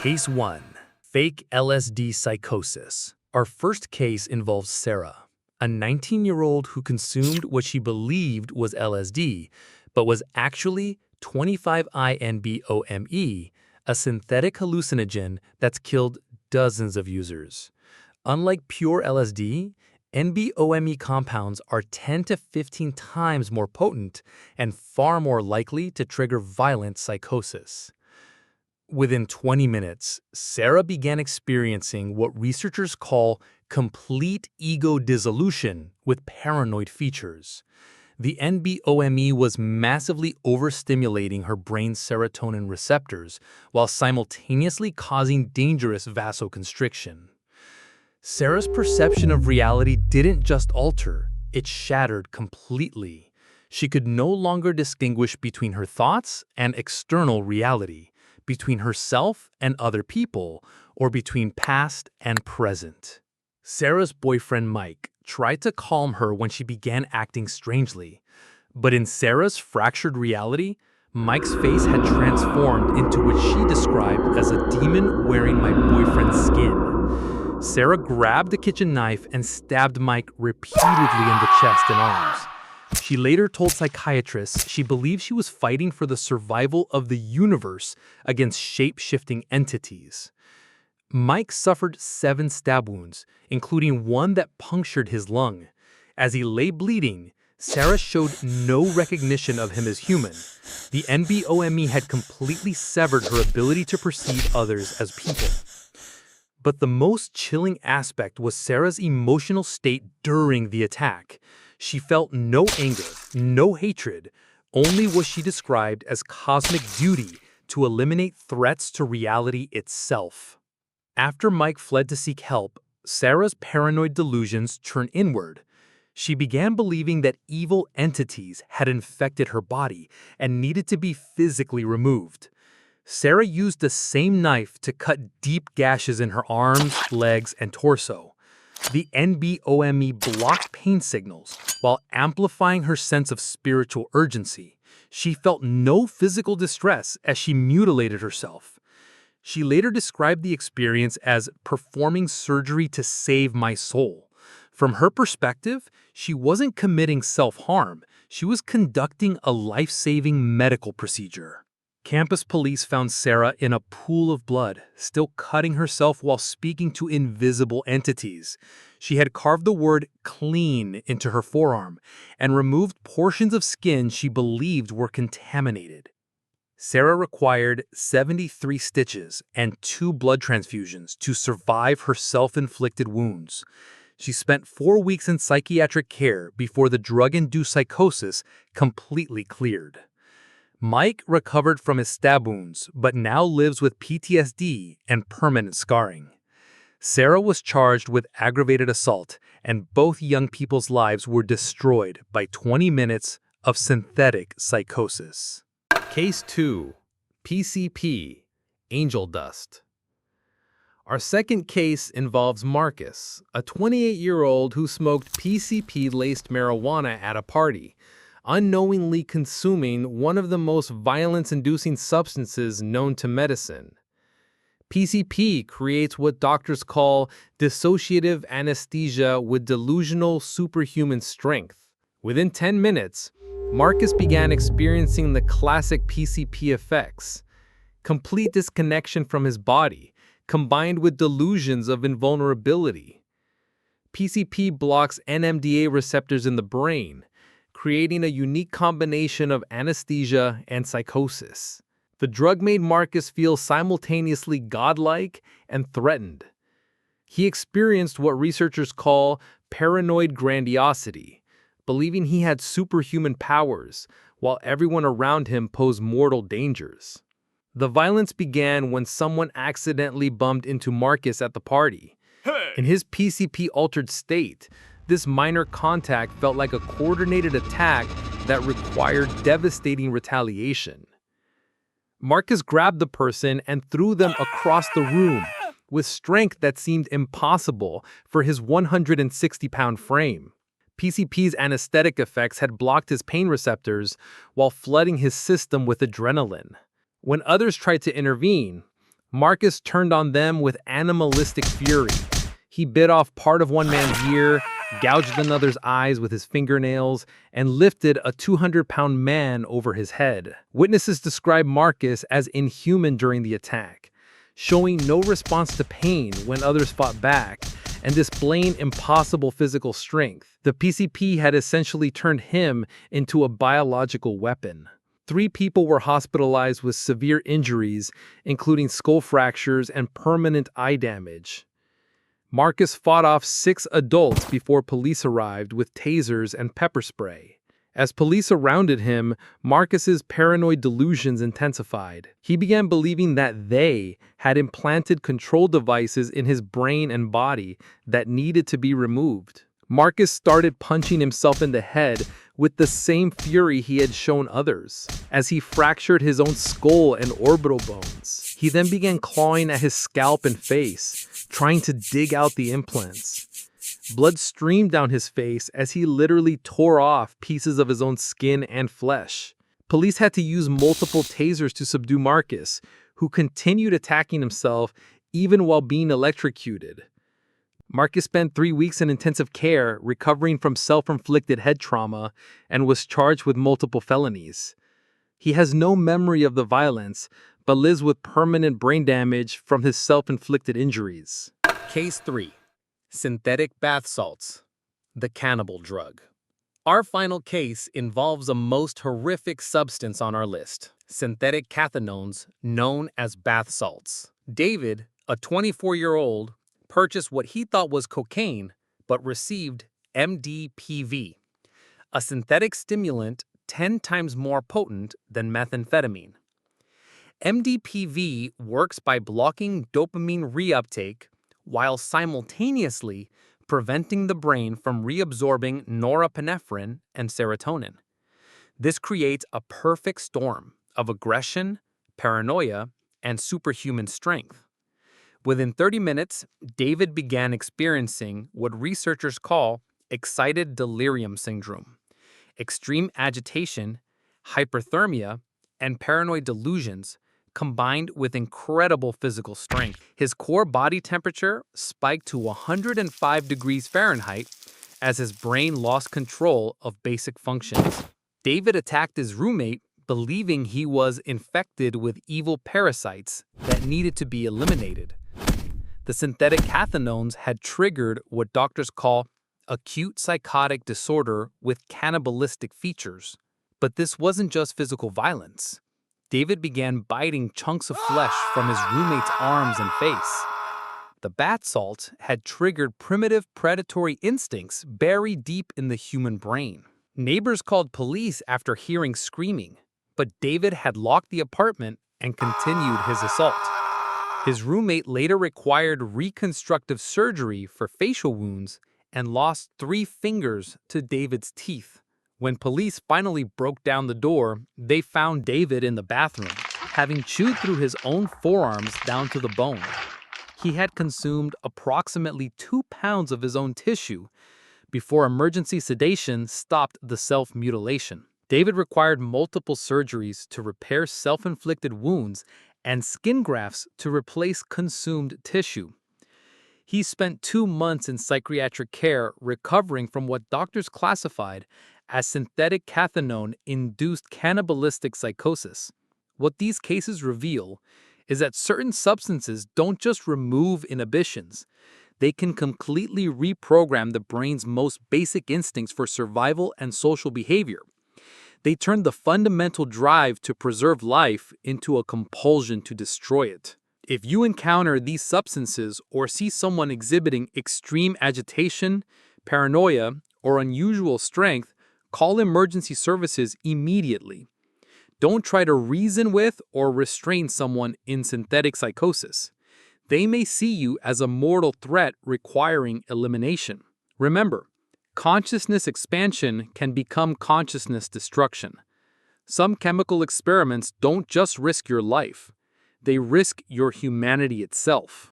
Case 1. Fake LSD psychosis. Our first case involves Sarah, a 19-year-old who consumed what she believed was LSD, but was actually 25-INBOME, a synthetic hallucinogen that's killed dozens of users. Unlike pure LSD, NBOME compounds are 10 to 15 times more potent and far more likely to trigger violent psychosis. Within 20 minutes, Sarah began experiencing what researchers call complete ego dissolution with paranoid features. The NBOME was massively overstimulating her brain's serotonin receptors while simultaneously causing dangerous vasoconstriction. Sarah's perception of reality didn't just alter, it shattered completely. She could no longer distinguish between her thoughts and external reality, between herself and other people, or between past and present. Sarah's boyfriend Mike tried to calm her when she began acting strangely, but in Sarah's fractured reality, Mike's face had transformed into what she described as a demon wearing my boyfriend's skin. Sarah grabbed a kitchen knife and stabbed Mike repeatedly in the chest and arms. She later told psychiatrists she believed she was fighting for the survival of the universe against shape-shifting entities. Mike suffered 7 stab wounds, including one that punctured his lung. As he lay bleeding, Sarah showed no recognition of him as human. The NBOME had completely severed her ability to perceive others as people. But the most chilling aspect was Sarah's emotional state during the attack. She felt no anger, no hatred, only what she described as cosmic duty to eliminate threats to reality itself. After Mike fled to seek help, Sarah's paranoid delusions turned inward. She began believing that evil entities had infected her body and needed to be physically removed. Sarah used the same knife to cut deep gashes in her arms, legs, and torso. The NBOME blocked pain signals while amplifying her sense of spiritual urgency. She felt no physical distress as she mutilated herself. She later described the experience as performing surgery to save my soul. From her perspective, she wasn't committing self-harm. She was conducting a life-saving medical procedure. Campus police found Sarah in a pool of blood, still cutting herself while speaking to invisible entities. She had carved the word "clean" into her forearm and removed portions of skin she believed were contaminated. Sarah required 73 stitches and 2 blood transfusions to survive her self-inflicted wounds. She spent 4 weeks in psychiatric care before the drug-induced psychosis completely cleared. Mike recovered from his stab wounds, but now lives with PTSD and permanent scarring. Sarah was charged with aggravated assault, and both young people's lives were destroyed by 20 minutes of synthetic psychosis. Case 2. PCP, Angel Dust. Our second case involves Marcus, a 28-year-old who smoked PCP-laced marijuana at a party, unknowingly consuming one of the most violence-inducing substances known to medicine. PCP creates what doctors call dissociative anesthesia with delusional superhuman strength. Within 10 minutes, Marcus began experiencing the classic PCP effects: complete disconnection from his body, combined with delusions of invulnerability. PCP blocks NMDA receptors in the brain, creating a unique combination of anesthesia and psychosis. The drug made Marcus feel simultaneously godlike and threatened. He experienced what researchers call paranoid grandiosity, believing he had superhuman powers, while everyone around him posed mortal dangers. The violence began when someone accidentally bumped into Marcus at the party. In his PCP-altered state, this minor contact felt like a coordinated attack that required devastating retaliation. Marcus grabbed the person and threw them across the room with strength that seemed impossible for his 160-pound frame. PCP's anesthetic effects had blocked his pain receptors while flooding his system with adrenaline. When others tried to intervene, Marcus turned on them with animalistic fury. He bit off part of one man's ear, gouged another's eyes with his fingernails, and lifted a 200-pound man over his head. Witnesses describe Marcus as inhuman during the attack, showing no response to pain when others fought back, and displaying impossible physical strength. The PCP had essentially turned him into a biological weapon. 3 people were hospitalized with severe injuries, including skull fractures and permanent eye damage. Marcus fought off 6 adults before police arrived with tasers and pepper spray. As police surrounded him, Marcus's paranoid delusions intensified. He began believing that they had implanted control devices in his brain and body that needed to be removed. Marcus started punching himself in the head with the same fury he had shown others, as he fractured his own skull and orbital bones. He then began clawing at his scalp and face, trying to dig out the implants. Blood streamed down his face as he literally tore off pieces of his own skin and flesh. Police had to use multiple tasers to subdue Marcus, who continued attacking himself even while being electrocuted. Marcus spent 3 weeks in intensive care, recovering from self-inflicted head trauma, and was charged with multiple felonies. He has no memory of the violence, but lives with permanent brain damage from his self-inflicted injuries. Case 3. Synthetic bath salts, the cannibal drug. Our final case involves a most horrific substance on our list, synthetic cathinones known as bath salts. David, a 24-year-old, purchased what he thought was cocaine, but received MDPV, a synthetic stimulant 10 times more potent than methamphetamine. MDPV works by blocking dopamine reuptake while simultaneously preventing the brain from reabsorbing norepinephrine and serotonin. This creates a perfect storm of aggression, paranoia, and superhuman strength. Within 30 minutes, David began experiencing what researchers call excited delirium syndrome, extreme agitation, hyperthermia, and paranoid delusions combined with incredible physical strength. His core body temperature spiked to 105 degrees Fahrenheit as his brain lost control of basic functions. David attacked his roommate, believing he was infected with evil parasites that needed to be eliminated. The synthetic cathinones had triggered what doctors call acute psychotic disorder with cannibalistic features. But this wasn't just physical violence. David began biting chunks of flesh from his roommate's arms and face. The bath salt had triggered primitive predatory instincts buried deep in the human brain. Neighbors called police after hearing screaming, but David had locked the apartment and continued his assault. His roommate later required reconstructive surgery for facial wounds and lost 3 fingers to David's teeth. When police finally broke down the door, they found David in the bathroom, having chewed through his own forearms down to the bone. He had consumed approximately 2 pounds of his own tissue before emergency sedation stopped the self-mutilation. David required multiple surgeries to repair self-inflicted wounds and skin grafts to replace consumed tissue. He spent 2 months in psychiatric care recovering from what doctors classified as synthetic cathinone-induced cannibalistic psychosis. What these cases reveal is that certain substances don't just remove inhibitions, they can completely reprogram the brain's most basic instincts for survival and social behavior. They turn the fundamental drive to preserve life into a compulsion to destroy it. If you encounter these substances or see someone exhibiting extreme agitation, paranoia, or unusual strength, call emergency services immediately. Don't try to reason with or restrain someone in synthetic psychosis. They may see you as a mortal threat requiring elimination. Remember, consciousness expansion can become consciousness destruction. Some chemical experiments don't just risk your life, they risk your humanity itself.